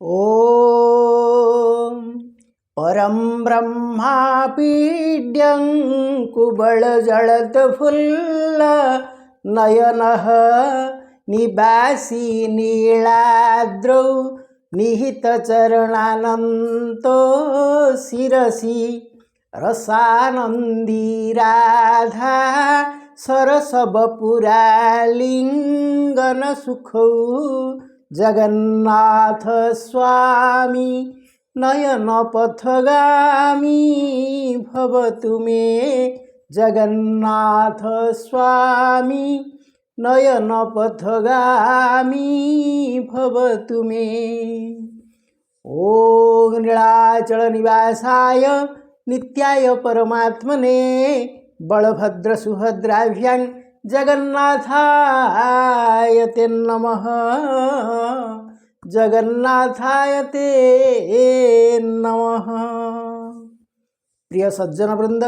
ॐ परं ब्रह्मापीड्यं कुबलजलदफुल्लनयनः निवासी नीलाद्रौ निहितचरणानन्तो शिरसि रसानन्दी राधा सरसवपुरालिङ्गनसुखौ जगन्नाथ स्वामी नयन पथगामी भवतु मे जगन्नाथ स्वामी नयन पथगामी भवतु मे। ओम नीलाचल निवासाय नित्याय परमात्मने बलभद्र सुभद्राभ्यां जगन्नाथाय ते नमः जगन्नाथाय ते नमः। प्रिय सज्जन वृंद,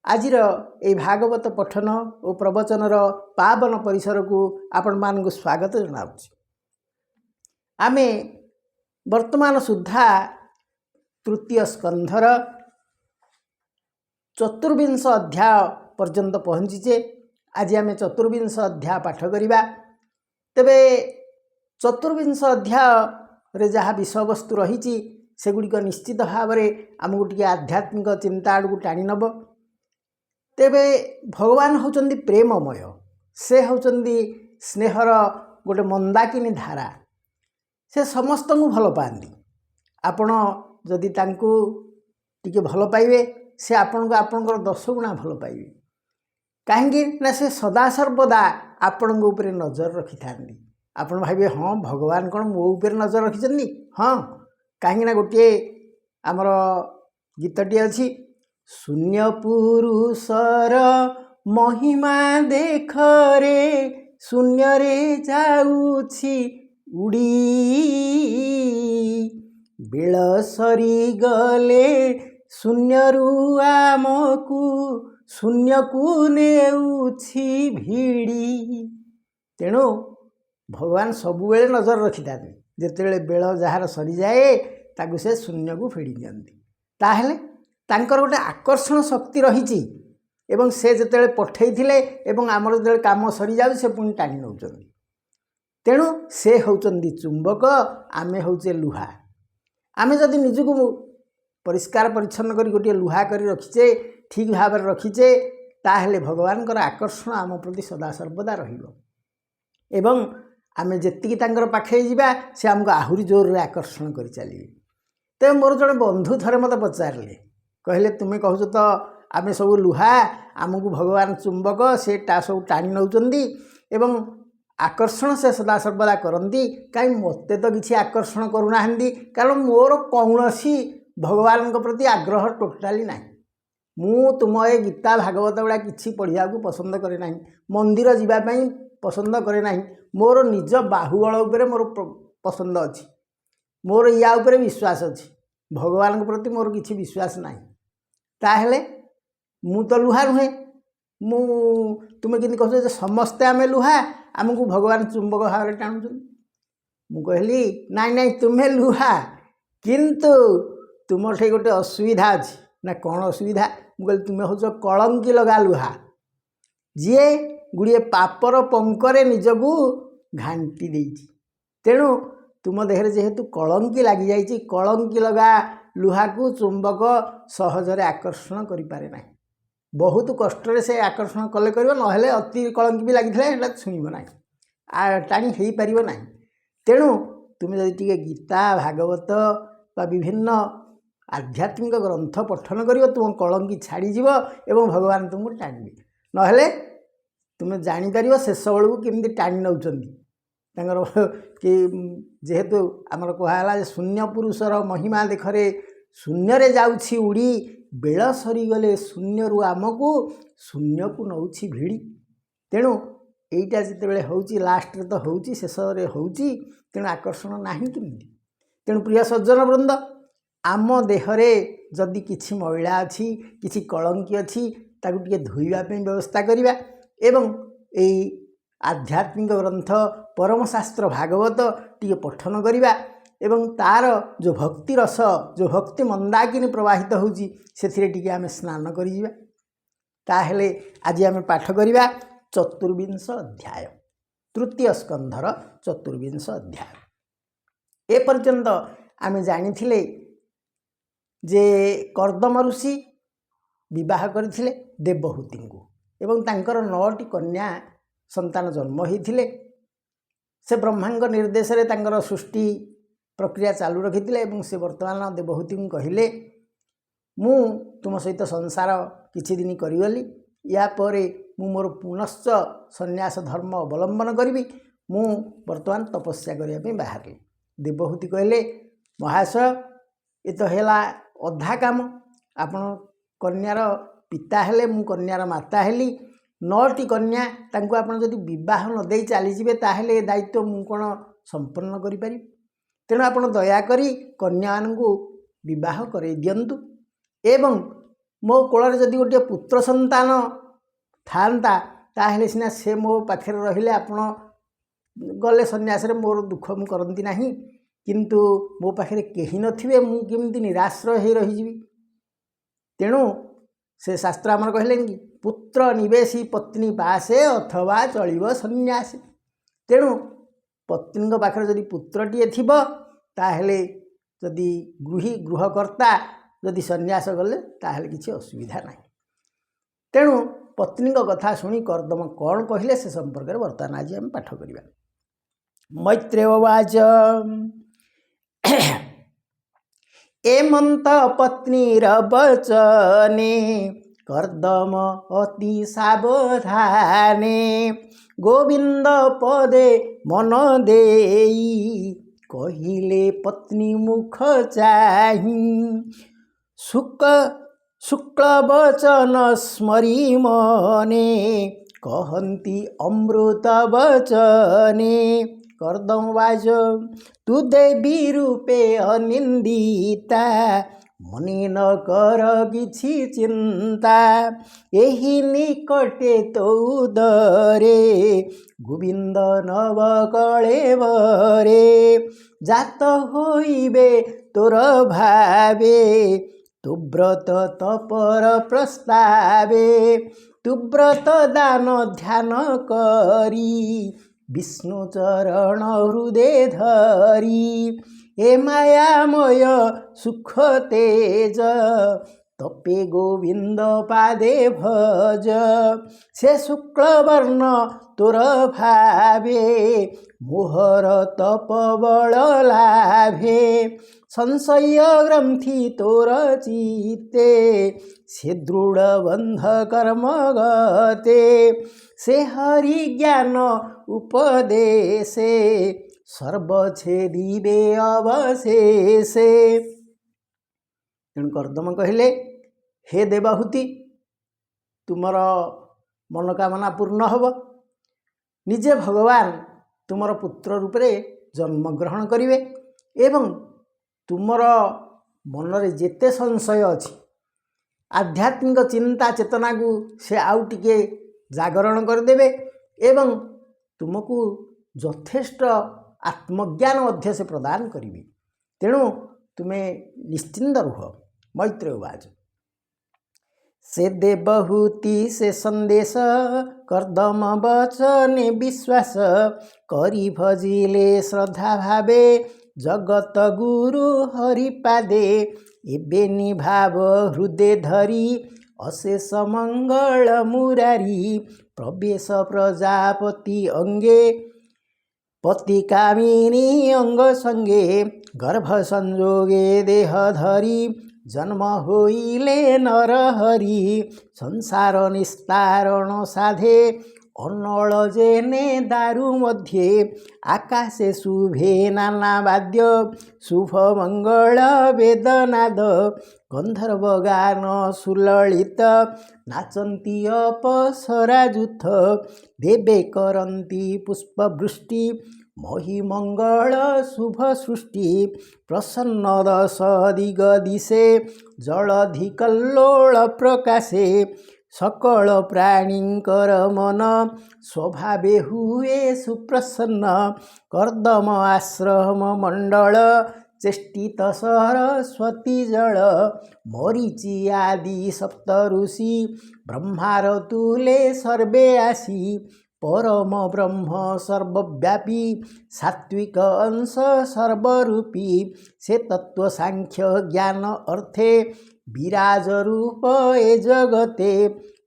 आजिर ए भागवत पठन और प्रवचनर पावन परिसर को आपण मानक स्वागत जनाऊँ। आमे वर्तमान सुधा तृतीय स्कंधर चतुर्विंश अध्याय पर्यंत पहुँचीचे। आज आम चतुर्विंश अध्याय पाठ करिबा। तेबे चतुर्विंश अध्याय जहाँ विषयवस्तु रही सेगुड़िक निश्चित भाव में आमको टी आध्यात्मिक चिंता आड़ को टाणी नब। तेबे भगवान होचंदी प्रेममय, से होचंदी स्नेहर गोटे मंदाकिनी धारा। से समस्त को भल पाती। आपण जदि तांको टिके भल पाइबे से आपण को आपणकर 10 गुणा भल पाइबे। कहीं ना से सदा सर्वदा आपण उपरे नजर रखि थांती। आपण भाइबे हाँ भगवान कौन मो ऊपर नजर रखिछन्नी। हाँ कहीं ना गोटे आमर गीतटी अच्छी शून्य पुरुषर महिमा देख रे शून्य रे जाऊछि उड़ी बेल सरी गले शून्य रु आमकु शून्य को नेउछि भिड़ी। तेणु भगवान सबुबेले नजर रखि थांती। जेतेबेले बेल जार सरी जाए ताकु से शून्य को फेड़ी दियंती। ताहेले तांकर गोटे आकर्षण शक्ति रही एवं से जेतेबेले पठेइथिले एवं आमर जेतेबेले काम सरी जाउ से पुणी टाणी नउचंती। तेणु से होचंदी चुंबक, आमे होचे लुहा। आमे जदि निजको परिष्कार परिच्छन्न करी गोटे लुहा करी रखीचे ठीक भाव में रखीचे ताहेले भगवानकर आकर्षण आम प्रति सदा सर्वदा रहिबो। एवं आमे जेतिकी तांकर पाखे जिबा से आमको आहुरी जोर रे आकर्षण करी चलिए। तेज मोर जड़े बंधु थरे मत पचारे कहले तुम्हें कहूँ तो आमे सब लुहा आमको भगवान चुंबक से सब टाणी नौचंदी एवं आकर्षण से सदा सर्वदा करती। कहीं मत तो किसी आकर्षण करूना कारण मोर कौनसी भगवान प्रति आग्रह टोटाली ना। मु तुम ए गीता भागवत गुड़ा किसी पढ़िया को पसंद करे ना, मंदिर जावाई पसंद करे ना। मोर निज बाहुबल उपरे मोर पसंद अच्छी, मोर या उपरे विश्वास अच्छी। भगवान प्रति मोर किसी विश्वास ना। ताहेले मु तो लुहा नुहे। मु तुम्हें किंतु कह समस्ते आमे लुहा आमको भगवान चुंबक भाव में टाणुचन। मु कहली नाई नाई तुम्हें लुहा किंतु तुम से गोटे असुविधा अच्छी ना। कौन असुविधा? मुझे तुम्हें हूँ कलंकी लगा लुहा जी गुड़िए पापर पंकरे निजकू घांटी देती। तेणु तुम देहरे जेहेतु कलंकी लगी जाइए कलंकी लगा लुहा को चुंबक सहजरे आकर्षण करें ना। बहुत कष्ट से आकर्षण कले कर ना अति कलंकी भी लगी छुईब ना टाणी हो पार ना। तेणु तुम्हें जब टी गीता भागवत बा विभिन्न आध्यात्मिक ग्रंथ पठन कर तुम कलंकी छाड़ीज एवं भगवान तुमको टाणी ना तुम्हें जापर शेष बेलू केमी टाणी नौचंदी कि जेहेतु आमर कहला शून्य पुरुषर महिमा देखरे शून्य रे जाउछि उड़ी बेल सरी गले शून्य रु आमको शून्य को नौछि भिड़ी। तेणु एटा जितेबाला होउछि लास्ट रे तो होउछि शेष रे होउछि। तेणु आकर्षण नाही केमिति। तेणु प्रिय सज्जन वृंद आम देहरे जदि किछि मैला अच्छी किछि कलंकी अच्छी ताकु टिके धोइबा पे व्यवस्था करिबा एवं एई आध्यात्मिक ग्रंथ परमशास्त्र भागवत टिके पठन करिबा एवं तार जो भक्ति रस जो भक्ति मंदाकिनी प्रवाहित होउची सेथिरे टिके आमे स्नान करि जिबा। ताहेले आज आमे पाठ करिबा 24 अध्याय तृतीय स्कंधर 24 अध्याय। ए पर्यंत आमे जानिथिले जे कर्दम ऋषि विवाह करथिले देवहूति को एवं तांकर 9टी कन्या संतान जन्म होइथिले। से ब्रह्मांग निर्देश रे तांकर सृष्टि प्रक्रिया चालू रखिथिले एवं से वर्तमान देवहूति को कहिले मु तुम सहित संसार किछि दिन करिगली या परे मु मोर पुनश्च सन्यास धर्म अवलंबन करिवि मु वर्तमान तपस्या करिया पे बाहरली। देवहूति कहले महाशय ये तो हेला अधा काम आपण कन्यार पिता हेले मु कन्यार माता हेली 9टी कन्या तांको आपण जदि विवाह न देई चली जिवे ताहेले दायित्व मु कोन संपन्न करि पारि। तेणु आपण दया करी कन्या को विवाह करे दियंतु एवं मो कोଳରେ जदि गोटे पुत्र संतान थांता ताहेले सिना से मो पाखे रहिले आपण गले सन्यास रे मोर दुख मु करंती नाही किंतु मो पाखे केही नथिबे मु केमती निराश्रय हे रही जीवी। तेणु से शास्त्र आमर कहले कि पुत्र निवेशी पत्नी पासे अथवा चलिव सन्यास। तेणु पत्नी पाखे जदि पुत्रटीए थिब ताहेले जदि गृहकर्ता जदि सन्यास गले ताहेले किछि असुविधा नाही। तेणु पत्नी कथा शुणी कर्दम कौन कहले से संपर्क में वर्तमान आज आम पाठ करिबा। मैत्रेय उवाच एमंत पत्नीर वचने कर्दम अति सावधाने गोविंद पदे मन देई कहिले पत्नी मुख चाही शुक्ल वचन स्मरी मने कहंती अमृत वचने कर्दम वाज तू देवी रूपे अनिंदिता मने न कर किछि चिंता एही निकटे तो उदरे गोविंद नव कलेवरे जात होइबे तोर भावे तु व्रत तपर प्रस्तावे तु व्रत दान ध्यान करी विष्णु चरण हृदय धरी ए मायामय सुख तेज तपे गोविंद पादे भज से शुक्ल वर्ण तोर भावे मोहर तप बल लाभे संशय ग्रंथि तोर चित्ते से दृढ़ बंध कर्म गते से हरि ज्ञान उपदेशे सर्वछेदिबे अवशेषे। तेणु कर्दम कहले हे देवहूति तुमर मनोकामना पूर्ण हब निजे भगवान तुमर पुत्र रूप रे जन्म ग्रहण करिवे एवं तुमर मनरे जेते संशय अछि आध्यात्मिक चिंता चेतना को से आउ टिके जागरण करदेवे एवं तुमको यथेष्ट आत्मज्ञान मध्य से प्रदान करिवे। तेणु तुम्हें निश्चिंत रुह। मैत्रेय उवाच से देवहूति से संदेश कर्दम वचने विश्वास करी भजिले श्रद्धा भावे जगत गुरु हरिपादे एबे निभाव हृदय धरी अशेष मंगल मुरारी प्रवेश प्रजापति अंगे पति कामिनी अंग संगे गर्भ संजोगे देह धरी जन्म होइले नर हरि संसार निस्तारण साधे अनल जेने दारु मध्ये आकाशे शुभे नाना वाद्य शुभ मंगल वेदनाद गंधर्व गान सुललित नाचंती अपसराजुथ देवे करंती पुष्पवृष्टि महिमंगल शुभ सृष्टि प्रसन्न दश दिग दिशे जलधि कल्लोल प्रकाशे सकल प्राणींकर मन स्वभावे हुए सुप्रसन्न कर्दम आश्रम मंडल चेष्टित सरस्वती जल मरीचि आदि सप्त ऋषि ब्रह्मार तुले सर्वे आसी परम ब्रह्म सर्वव्यापी सात्विक अंश सर्वरूपी से तत्व सांख्य ज्ञान अर्थे विराज रूप ए जगते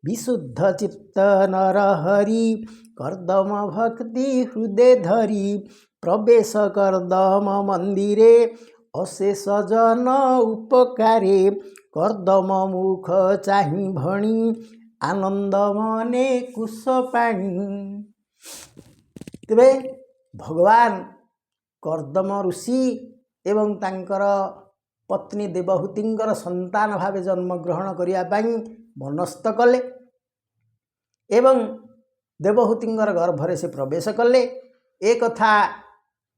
विशुद्ध चित्त नर हरि कर्दम भक्ति हृदय धरी प्रवेश कर्दम मंदिरे अशेष जन उपकारे कर्दम मुख चाहि भणी आनंद मने कुश पाणी। तेबे भगवान कर्दम ऋषि एवं तांकर पत्नी देवहूतिंकर संतान भावे जन्म ग्रहण करिया पाई मनस्थ कले एवं देवहूतिंकर गर्भरे से प्रवेश कले। एक कथा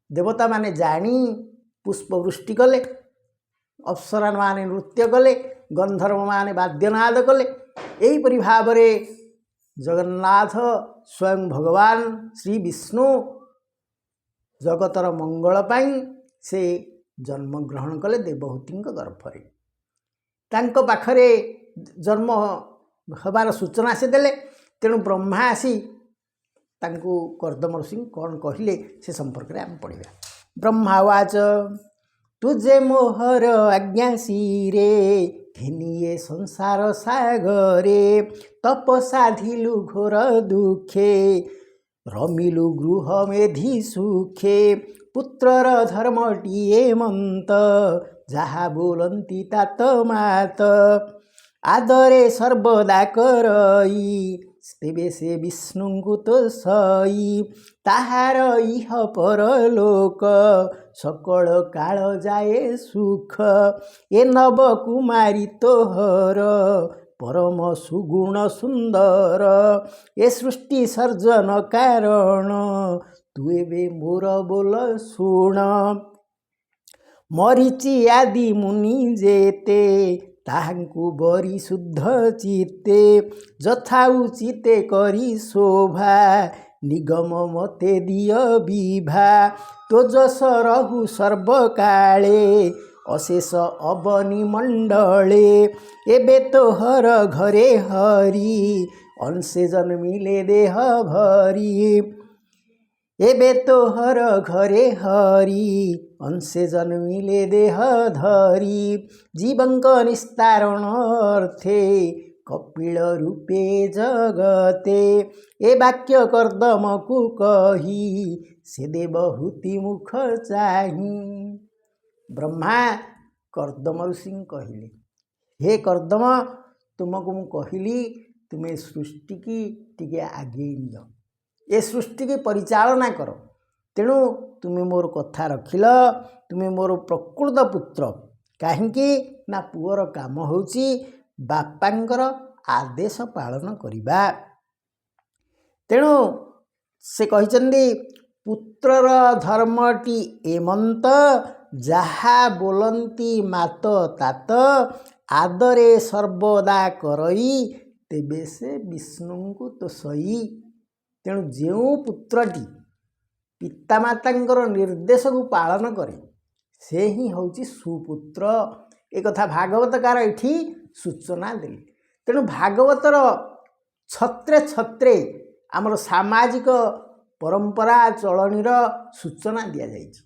देवता माने जानी पुष्पवृष्टि कले, अप्सरा माने नृत्य कले, गंधर्व माने वाद्यनाद कले। एहीपरि भावरे जगन्नाथ स्वयं भगवान श्री विष्णु जगतर मंगल पाई से जन्म ग्रहण कले देवहूति गर्भरे। तांको पाखरे जन्म हबार सूचना से देले। तेणु ब्रह्मा आसी तांको कर्दम ऋषि कौन कहले से संपर्क में आम पढ़ा। ब्रह्मावाच तुझे मोहर आज्ञासी रे घिनिए संसार सागरे तप साधिलु घोर दुखे रमिलु गृह मेधि सुखे पुत्रर धर्मटिए मंत जहा बोलंती तात मात आदरे सर्वदा करई तेबे से विष्णुଙ୍କୁ तो सई ताहार इह परलोक सकल काल जाए सुख ए नव कुमारी तोहर परम सुगुण सुंदर ए सृष्टि सर्जन कारण तू एबे मोर बोल सुण मरीचि आदि मुनि जेते ताहांकु बरी शुद्ध चित्ते जथा उचिते करी शोभा निगम मते दिय विभा तो जस रहु सर्वकाले अशेष अवनि मंडले एबे तोहर घरे हरि अंशे जन्मिले देह भरी एबे तोहर घरे हरि अंशे जन्मिले देह धरी जीवंक निस्तारण अर्थे कपिल रूपे जगते ए वाक्य कर्दम को कही से देवहूति मुख चाही। ब्रह्मा कर्दम ऋषि कहले हे कर्दम तुमको मु कहली तुम्हें सृष्टि की टिके आगे नियो ए सृष्टि की परिचालना कर। तेणु तुम्हें मोर कथा रखिल तुम्हें मोर प्रकृत पुत्र काहींकि ना पुअर काम होची बापांकर आदेश पालन करिबा। तेणु से कहिचंदी पुत्रर धर्मटी एमंत जहा बोलंती मात तात आदरे सर्वदा करई तेबे से विष्णु तो सई। तेणु जो पुत्रटी पितामातांकर निर्देश को पालन करे से ही होची सुपुत्र। एक कथा भागवतकार एठी सूचना देले। तेणु भागवतर छत्रे छत्रे आमर सामाजिक परंपरा चलनीर सूचना दिया जाइछि।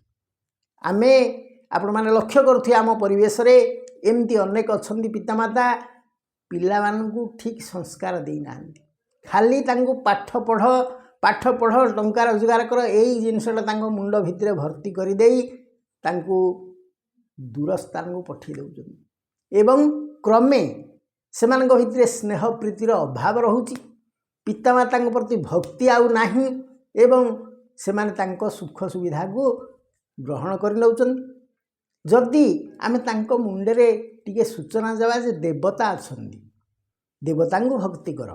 आमे आपण माने लक्ष्य करथि आम परिवेश रे एमती अनेक अछंती पितामाता पिला मानकु ठीक संस्कार देई नांती। खाली तांको पाठ पढ़ टंका रोजगार कर यही जिनसटा तांको मुंड भितर भर्ती कर देई तांको दूर स्थान को पठे दउछन एवं क्रमे सेमानक भितर स्नेह प्रीतिर अभाव रहुची पितामाता प्रति भक्ति आउ नाही एवं सेमाने तांको सुख सुविधा को ग्रहण कर नउछन। जदि आमे तांको मुंडरे टिके सूचना देवा जे देवता अछंदी देवता को भक्ति कर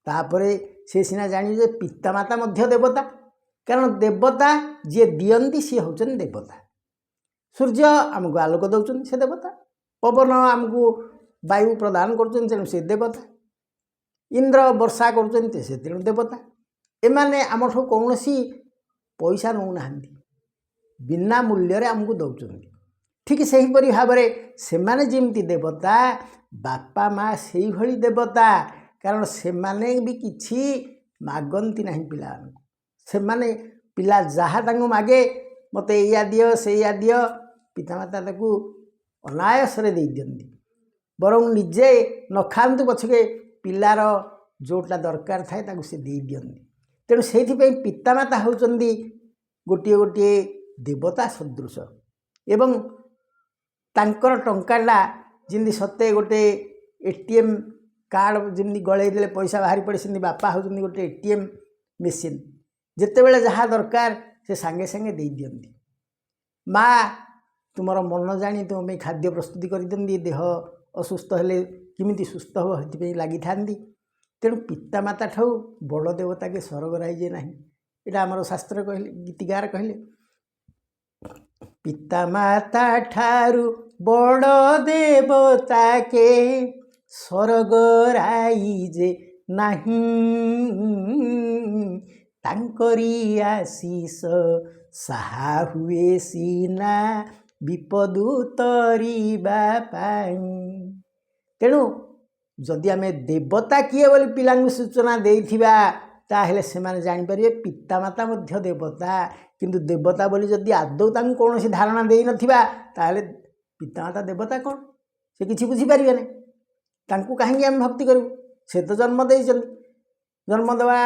तापरे से सीना जानी जे पितामाता मध्य देवता कारण देवता जे दियंती सी होचन देवता। सूर्य आमको आलोक दौचन से देवता पवन आमको वायु प्रदान करचन से देवता इंद्र वर्षा करुँच से तेणु देवता एमाने आमठू कौन पैसा नौना बिना मूल्य आमको दौरान ठीक से भाव से माने जमी देवता बापा माँ से भली देवता कारण से माने भी किछि मागंती नहीं पिला से माने पिला जहाँ तांको मागे मत या दियो से या दियो पितामाता ताकू अनायास दे दियंती बरं निजे न खातु पछके पिलार जोटा दरकार थाए ताकू से दे दियंती तेणु से पितामाता होचंदी गोटे गोटे देवता सदृश एवं तांकर टंकाटा जिंदी सत्य गोटे एटीएम कार्ड जमी गलई देले पैसा बाहरी पड़े सेमती बापा होचंदी गोटे एटीएम मेसीन जितेबले जहाँ दरकार से सांगे सांगे दे दियंती माँ तुमर मन जानी तुम खाद्य प्रस्तुति कर दियंती देह असुस्थ हेले किमिति सुस्थ हो हेति लगी थांती तेणु पितामाता ठू बड़ देवता के स्वर्ग राइजे नहीं यहाँ आमर शास्त्र कहले गीतिकार कहले पितामाता ठारू बड़ देवता के स्वर्ग राइजे नहीं तांकरी आशीष साहा हुए सीना विपदु तरीबा पाई तेणु जदि आम देवता किए बोली पिला सूचना देथिबा ताहेले से माने जानि परिबे पितामाता मध्य देवता किंतु देवता बोली जदि आदौ तांको कौन धारणा दे नथिबा ताहेले पितामाता देवता कौन से किछि बुझी पारिबे नै तांको काहेकि आम भक्ति करू से तो जन्म देइछन जन्म देवा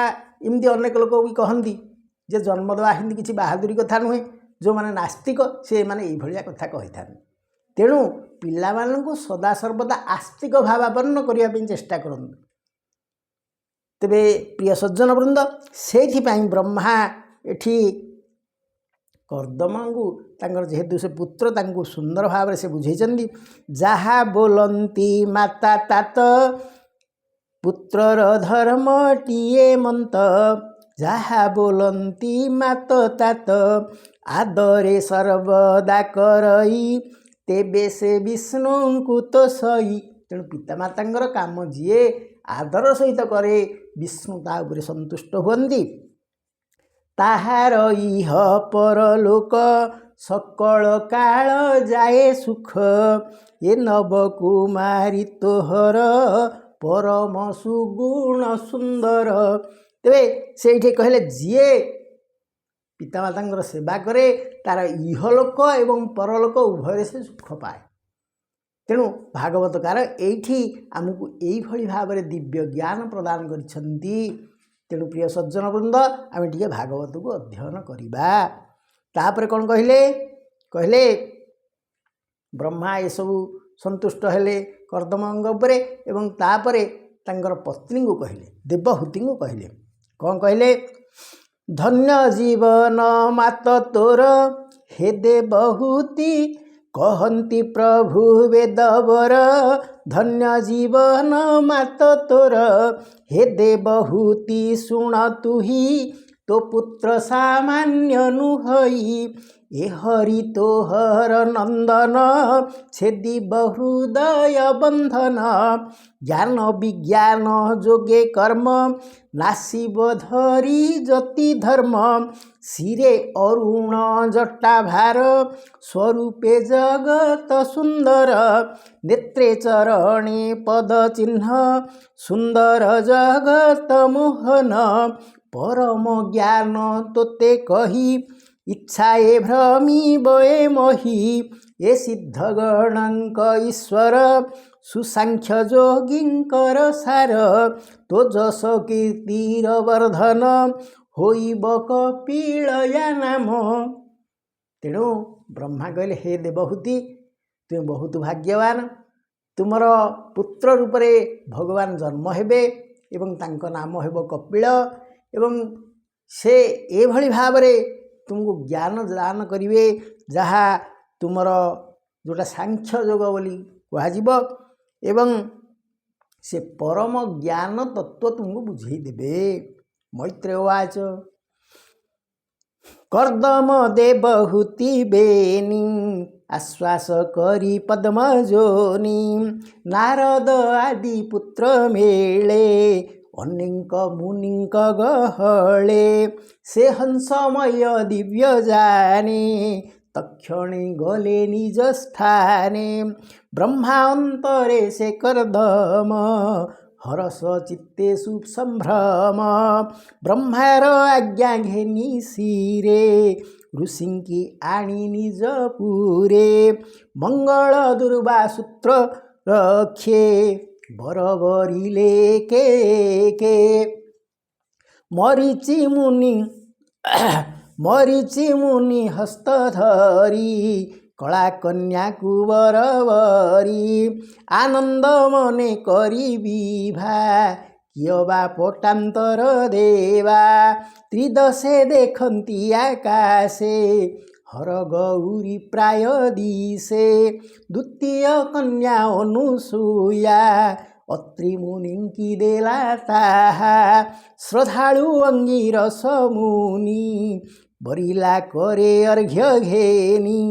इमती अनेक लोक भी कहती जे जन्म देवा हिंदी किछि बहादुरी कथा नुहे जो माने नास्तिक से माने एई भलिया कथा कहि थान तेणु पिलामानंकु सदा सर्वदा आस्तिक भावापन्न करने चेष्टा करते तेबे प्रिय सज्जन वृंद से ब्रह्मा एठी कर्दमंगु तांकर जेहेतु से पुत्र तांकु सुंदर भाव से बुझेइचंदी जहा बोलंती माता तात पुत्रर धर्म टीए मंत जहा बोलंती मात तात आदरे सर्वदा करई तेबे से विष्णु को तो सही तेणु पितामाता काम जी आदर सहित करे विष्णु ता उपरे संतुष्ट हुंदी ताहार इह परलोक सकल काल जाए सुख ये नव कुमारी तोहर परम सुगुण सुंदर तेरे से कहले जीए पितामाता सेवा करे तार इहलोक एवं परलोक उभय से सुख पाए तेणु भागवतकार एठी आमको यही भाव में दिव्य ज्ञान प्रदान करिसेंती तेणु प्रिय सज्जन वृंद आम टे भागवत को अध्ययन करवा तापर कौन कहले कहले ब्रह्मा ये सब संतुष्ट हेले कर्दमंग उपरे एवं तापर तांकर पत्नी को कहले देवहूति को कहले कौन कहले धन्य जीवन मात तोर हे देवहूति कहन्ति प्रभु वेदवर धन्य जीवन मात तोर हे देवहूति शुण तुही तो पुत्र सामान्य नुहई ए हरि तोहर नंदन छेदी बहुदय बंधन ज्ञान विज्ञान जोगे कर्म नासिब धरी जति धर्म सिरे अरुण जटा भार स्वरूपे जगत सुंदर नेत्रे चरणे पद चिन्ह सुंदर जगत मोहन परम ज्ञान तोते कही इच्छाए भ्रमी बये मही ये सिद्धगणांक ईश्वर सुसांख्य जोगिंकर सार तो जस कीर्तिर वर्धन होइब कपिलया नाम तेणु ब्रह्मा कहले हे देवहूति तुम बहुत भाग्यवान तुमर पुत्र रूप भगवान जन्म हेबे एवं तांको नाम हेब कपिल एवं से एभली भाव तुमको ज्ञान दान करिवे जहाँ तुमर जोटा सांख्य योग बोली कहुब एवं से परम ज्ञान तत्व तुमको बुझे देवे मैत्रेयवाच कर्दम देवहूति बेनी आश्वास करी पद्मजोनी नारद आदि पुत्र मेले अनेक मुनिंक गहळे से हंसमय दिव्य जाने तक्षणे गले निज स्थाने ब्रह्मा अंतरे से कर्दम हरस चित्ते सुसंभ्रम ब्रह्मार आज्ञा घेनी सिरे ऋषिंकी आणि निज पुरे मंगळ दुर्वा सूत्र रखे बरोबरिले के मरीचि मुनि हस्त धरी कला कन्या कुवरवरी आनंद मने करी विभा कियबा पटांतर देवा त्रिदशे देखंती आकाशे हर गौरी प्राय दिशे द्वितीय कन्या अनुसूया अत्रि मुनिंकी देला ताहा श्रद्धाळु अंगिरस मुनी बरिला करे अर्घ्य घेनी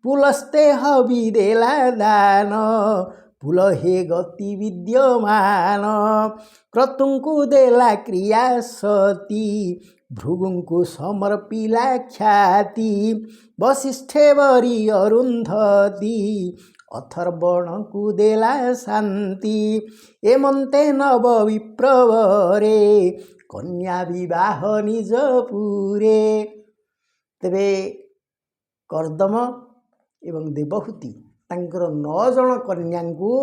पुलस्ते हवी देला दान पुल हे गति विद्यमान क्रतुंकु देला क्रिया सती भृगुंकु समर्पिला ख्याति वसिष्ठे वरी अरुंधती अथर्वणकु देला शांति एमंते नव विप्रवरे कन्या विवाह निज पुरे। तेबे कर्दम एवं देवहूति तांकर 9 जन कन्याଙ୍କୁ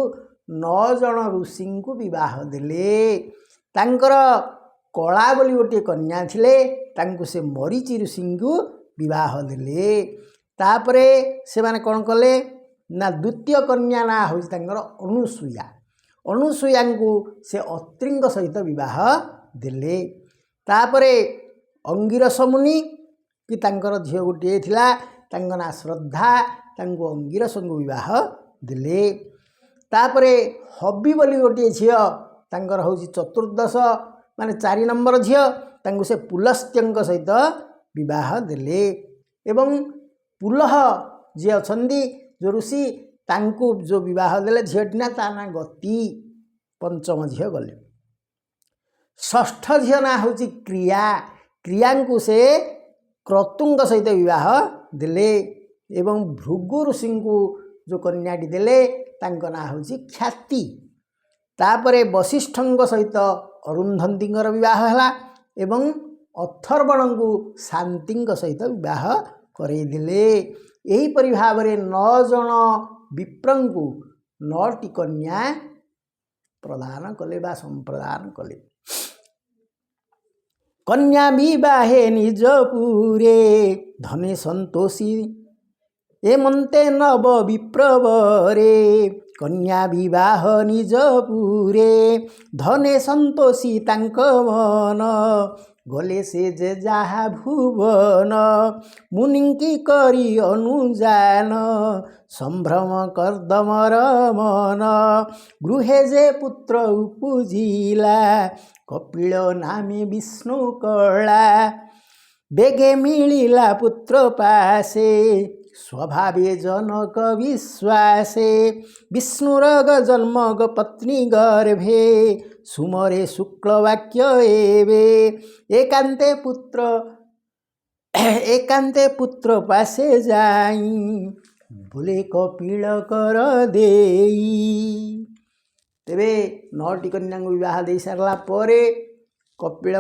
9 जन ऋषिଙ୍କୁ विवाह देले। तांकर कला बोली गोटे कन्या थिले तांको से मरीचि ऋषिଙ୍କୁ विवाह देले। तापरे से माने कोन कले ना द्वितीय कन्या ना हो तांकर अनुसूयांଙ୍କୁ से अत्रिंग सहित विवाह देले। तापरे अंगिरस मुनि कि तांकर झियो गोटे थिला तांको ना श्रद्धा तांको अंगिरसଙ୍କୁ विवाह देले। तापरे हबी बोली गोटे झियो तांकर होची 14 माने 4 नंबर झियो तांको से पुलस्त्यंक सहित विवाह देले। एवं पुलह जे अछंदी जो ऋषि तांको जो विवाह देले झियोटिना ता ना गति 5म झियो गले। 6ठ झियो ना होची क्रियांकु से क्रतुंग सहित विवाह देले। एवं भृगु ऋषिंकु जो कन्याटी देले तांको ना होची ख्याति। तापरे वसिष्ठंक सहित अरुंधतींकर विवाह हला एवं अथर्वणंकु शांतिंक सहित विवाह करई देले। एही परि भावरे 9 जन विप्रंकु 9टी कन्या प्रदान कले बा संप्रदान कले। कन्या विवाहे निज पुरे धने संतोषी एमंते नव विप्रवरे कन्या विवाह निज पुरे धने संतोषी तांक मन गले से जे जाहा भुवन मुनिंकी करी अनुजान संभ्रम कर्दमर मन गृहे जे पुत्र उपजिला कपिल नामे विष्णु कला बेगे मिलिला पुत्र पासे स्वभावे जनक विश्वासे विष्णुरग जन्मग पत्नी गर्भे सुमरे शुक्लवाक्य एवे एकांते पुत्र पासे जाई बोले कपिल कर देई। तेबे 9टी कन्या विवाह दे सारला परे कपिल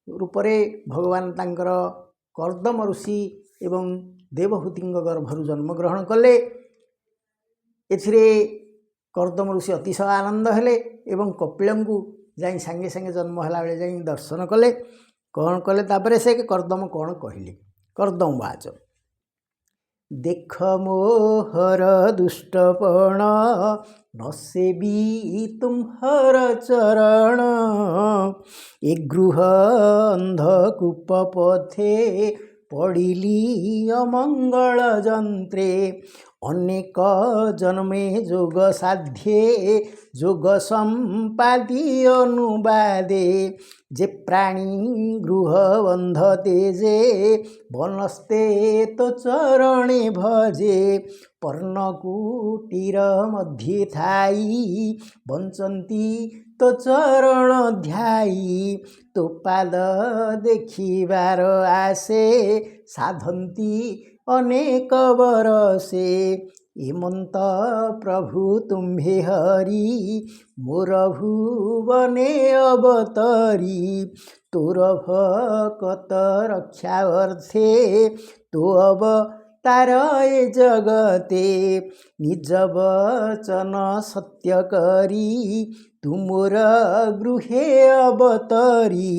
रूपरे भगवान तांकर कर्दम ऋषि एवं देवहूतिंग गर्भरु जन्म ग्रहण कले। एथिरे कर्दम ऋषि अतिशय आनंद हेले एवं कपिलंकु जाई सांगे सांगे जन्म हला बेले जाई दर्शन कले। कौन कले तापरे से कर्दम कौन कहले कर्दम बाच देख मोहर दुष्टपण न सेवी तुम्हर चरण ए गृह अंधकूप पथे पड़िली अमंगल जंत्रे अनेक जन्मे जोग साध्ये जोग संपादी अनुवादे जे प्राणी गृह बंध तेजे वनस्ते तो चरणे भजे पर्णकुटीर मध्ये थाई बंचंती तो चरण ध्याई तो पाद देखिबार आसे साधंती अनेक बरसे हेमंत प्रभु तुम्भे हरि मोर भुवने अवतरी तोर भकत रक्षा अर्थे तो अवतार ए जगते निज वचन सत्य करी तुमोर गृहे अवतरी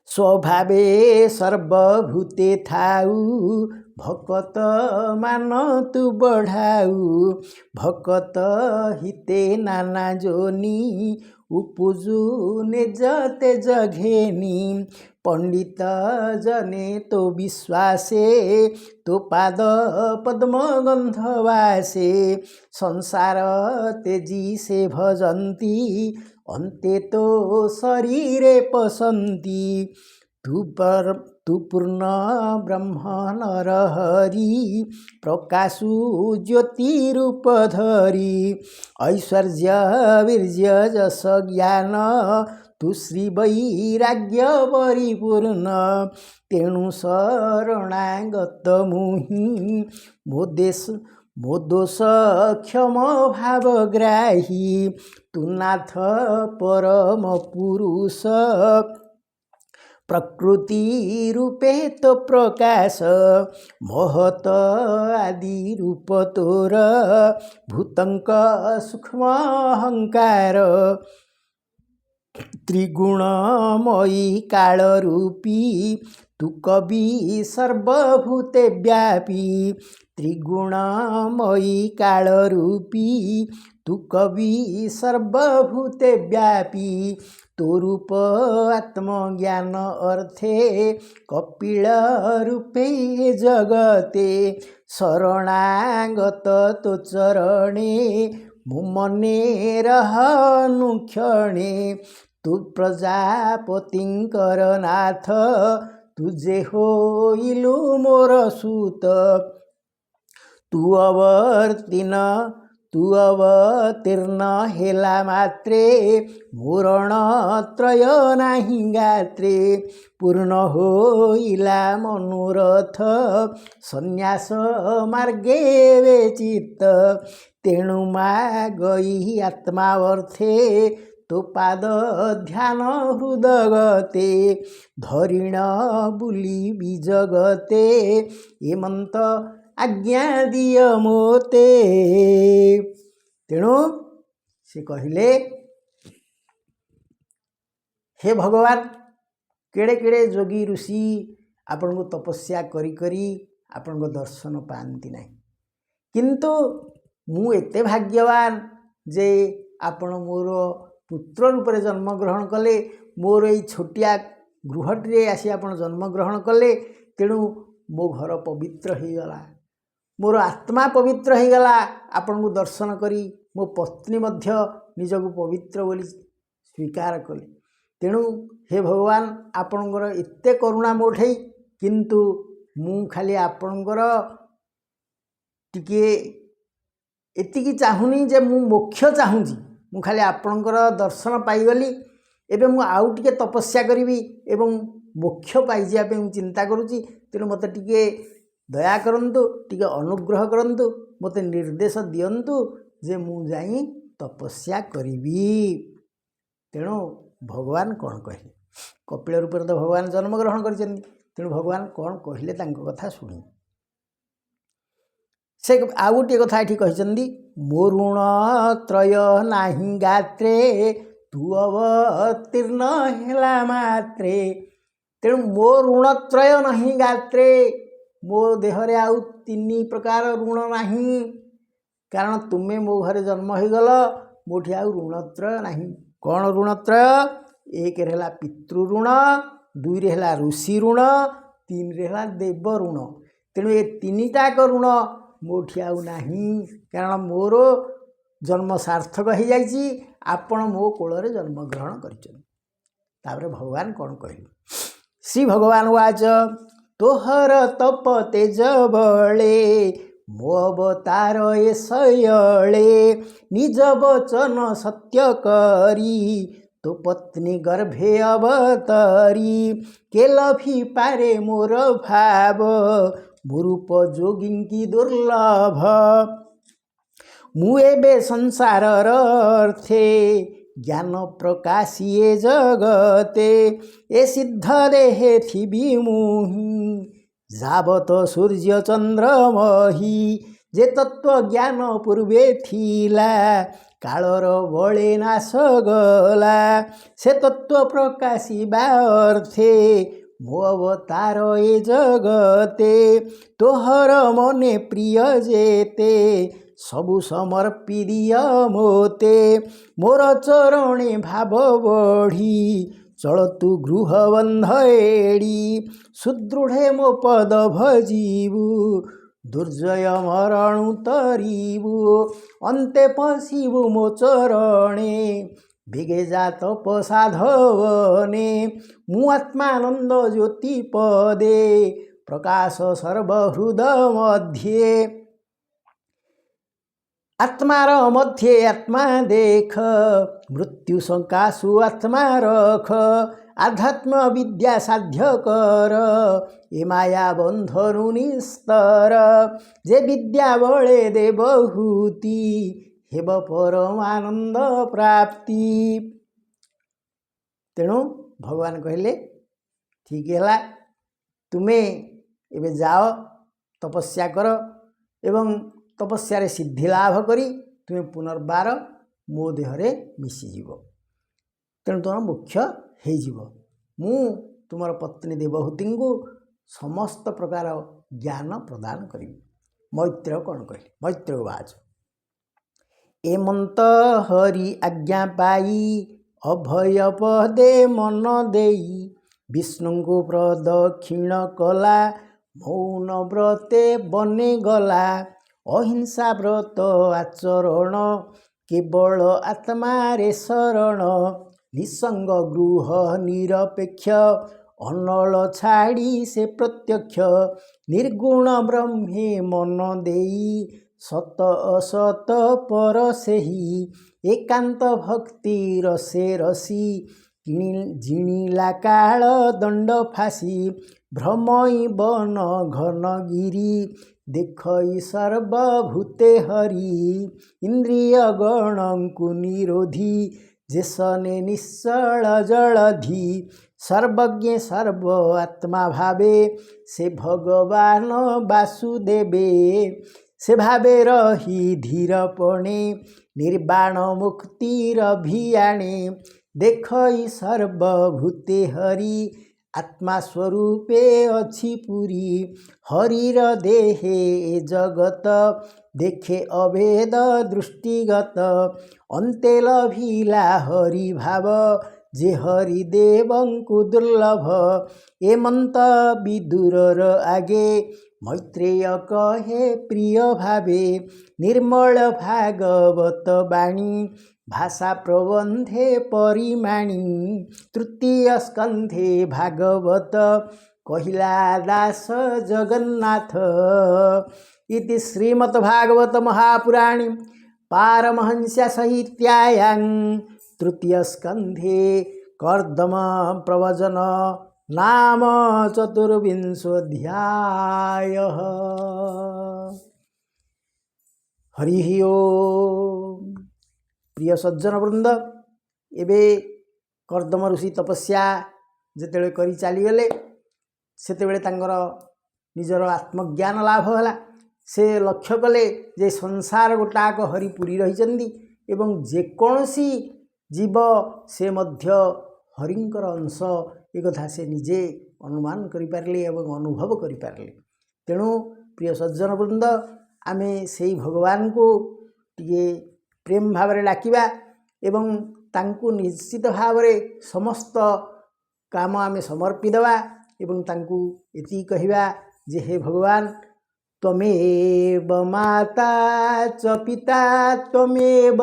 स्वभावे सर्वभूते थाऊ भकत मान तु बढ़ाऊ भकत हिते नाना जोनी उपजू निजते जघेनी पंडित जने तो विश्वासे तो पाद पद्म गंधवासे संसार तेजी से भजंती अन्ते तो शरीरे पसंती तू पूर्ण ब्रह्म नर हरि प्रकाशु ज्योति रूप धरी ऐश्वर्य वीर्य जस ज्ञान तू श्री वैराग्य परिपूर्ण तेणु शरणागत मुहि मो दोष क्षम भावग्राही तू नाथ परम पुरुष प्रकृति रूपे तो प्रकाश महत आदि रूप तोर भूतंक सूक्ष्म अहंकार त्रिगुणमयी काल रूपी तू कवि सर्वभूते व्यापी त्रिगुणमयी काल रूपी तू कवि सर्वभूते व्यापी तो रूप आत्मज्ञान अर्थे कपिल रूपे जगते शरणागत तो चरणे मुमने रहनुक्षणे तू प्रजापतिंकर नाथ तुझे होइलु मोर सूत तू अवतीर्ण हेला मात्रे मुरण त्रय नाही गात्रे पूर्ण होइला मनोरथ संन्यास मार्गे वेचित तेणु मागई आत्मावर्थे तो पाद ध्यान हृदगते धरिण बुली बीजगते हेमंत आज्ञा दिय मोते तेणु से कहले हे भगवान केड़े केड़े जोगी ऋषि आपण को तपस्या करी करी आपण को दर्शन पाती ना किंतु मु एते भाग्यवान जे आपण मोर पुत्र रूप में जन्म ग्रहण कले मोर ये छोटिया गृहटे आसी आपण जन्म ग्रहण कले तेणु मो घर पवित्र हो गला मोर आत्मा पवित्र हो गला आपण को दर्शन करी मो पत्नी मध्य निजक पवित्र बोली स्वीकार कले तेणु हे भगवान आपणकर एते करुणा मोठे किंतु मु खाली आपणकर टिके एतिकी चाहूनी जे मु मोक्ष चाहूँगी मु खाली आपणकर दर्शन पाईगली एबे मु आउ टिके तपस्या करी एवं मोक्ष पाई जाबे मु चिंता करूची तेणु मते टिके दया करंतु टिके अनुग्रह करंतु मते निर्देश दियंतु जे मु जाई तपस्या करिवी तेणु भगवान कौन कहले कपिल रूप तो भगवान जन्म ग्रहण कर तेणु भगवान कौन कहले तांको कथा शुणी से आउ गोटे कथा ये कहते मो ऋण त्रय नाही गात्रे तू अवतीर्ण हेला मात्रे तेणु मो ऋण त्रय नहीं गात्रे मो देहरे आउ तीन प्रकार ऋण नहीं कारण तुम्हें मो घरे जन्म हो गल मोठी आउ ऋणत्रय नहीं कौन ऋणत्रय एक है पितृ ऋण दुई है ऋषि ऋण तीन रे हला देव ऋण तेणु ए तीनिटाक ऋण मोठी आउ नाही कारण मोर जन्म सार्थक हो जाइए आपण मो कोଳରେ जन्मग्रहण करिछन। तापर भगवान कौन कहले श्री भगवान वाच तोहर तप तेज बळे मो अवतार ए सयळे निज वचन सत्य करी तो पत्नी गर्भे अवतरी केलफी पारे मोर भाव मुरूप जोगिंकी दुर्लभ मु एबे संसारर अर्थे ज्ञान प्रकाशिए जगते ए सिद्ध देहे थिबी मुहि जाबत सूर्य चंद्रमही जे तत्व ज्ञान पूर्वे थिला कालर बळे नाश गला से तत्व प्रकाशिबा अर्थे मो अवतार ए जगते तोहर मने प्रिय जेते सबु समर्पी दिय मोते मोर चरणे भाव बढ़ी चलतु गृह बंध एड़ी सुदृढ़े मो पद भजीबु दुर्जय मरणु तरीबु अंते पशिबु मो चरणे भेगे जा तपसाधवने मु आत्मानंद ज्योति पदे प्रकाश सर्वहृद मध्ये आत्मार मध्ये आत्मा देख मृत्यु शंकासु आत्मा रख आध्यात्म विद्या साध्य कर ए माया बंधनु निस्तर जे विद्या बळे देवहूति हेब परमानंद प्राप्ति। तेणु भगवान कहले ठीक है तुमे एबे जाओ तपस्या कर एवं तपस्या सिद्धि लाभ करी तुम्हें पुनर्बार मो देहरे मिशीज तेणु तुम मोक्ष हो मु तुमर पत्नी देवहूति को समस्त प्रकार ज्ञान प्रदान करी। मैत्र कौन कहले मैत्र वाच एमंत हरि आज्ञा पाई अभय पदे मन देई विष्णु को प्रदक्षिण कला मौन व्रते बने गला अहिंसा व्रत आचरण केवल आत्मा रे शरण निसंग गृह निरपेक्ष अनल छाड़ी से प्रत्यक्ष निर्गुण ब्रह्मे मन देई सत असत पर सेही एकांत भक्ति रसे रसी जिणिला काल दंड फासी भ्रमई बन घनगिरी देखई सर्वभूते हरि इंद्रिय गणंकु निरोधी जेसने निश्चल जलधि सर्वज्ञ सर्व आत्मा भावे से भगवान वासुदेवे से भावे रही धीरपणे निर्वाण मुक्तिर अभियाने देखई सर्वभूते हरि आत्मा स्वरूपे अच्छी पुरी हरिर देहे जगत देखे अभेद दृष्टिगत अंते लभिला हरि भाव जे हरिदेवंकु दुर्लभ एमंत विदुरर आगे मैत्रेय कहे प्रिय भावे निर्मल भागवत बाणी भाषा प्रबंधे परिमाणी तृतीय स्कंधे भागवत कहिला दास जगन्नाथ इति श्रीमद्भागवत महापुराणे पारमहंस्य साहित्यायां तृतीय स्कंधे कर्दम प्रवचन नाम चतुर्विंशोऽध्यायः। हरि ओम। प्रिय सज्जन वृंद एबे कर्दम ऋषि तपस्या जेतेबेले करी चलीगले सेतेबेले तांकर निजर आत्मज्ञान लाभ होला से लक्ष्य कले जे संसार गोटाक हरिपुरी रही एवं जेकोसी जीव से मध्य हरिंकर अंश एक कथा से निजे अनुमान करिपारले एवं अनुभव करिपारले। तेणु प्रिय सज्जन वृंद आमे से भगवान को टिके प्रेम भाव में डाकिबा एवं तांकु निश्चित भाव में समस्त काम आमे समर्पी देवा ଏବଂ ତାଙ୍କୁ ଏତିକି କହିବା ଯେ ହେ ଭଗବାନ ତ୍ୱମେବ ମାତା ଚ ପିତା ତ୍ୱମେବ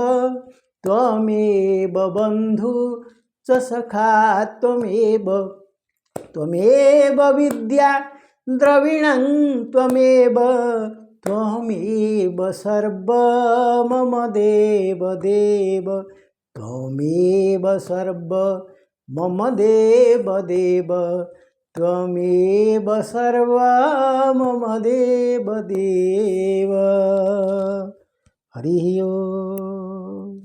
ବନ୍ଧୁ च सखा त्वमेव विद्या द्रविणं त्वमेव सर्वं मम देव त्वमेव सर्वं मम देव त्वमेव सर्वं मम देव हरि ओम।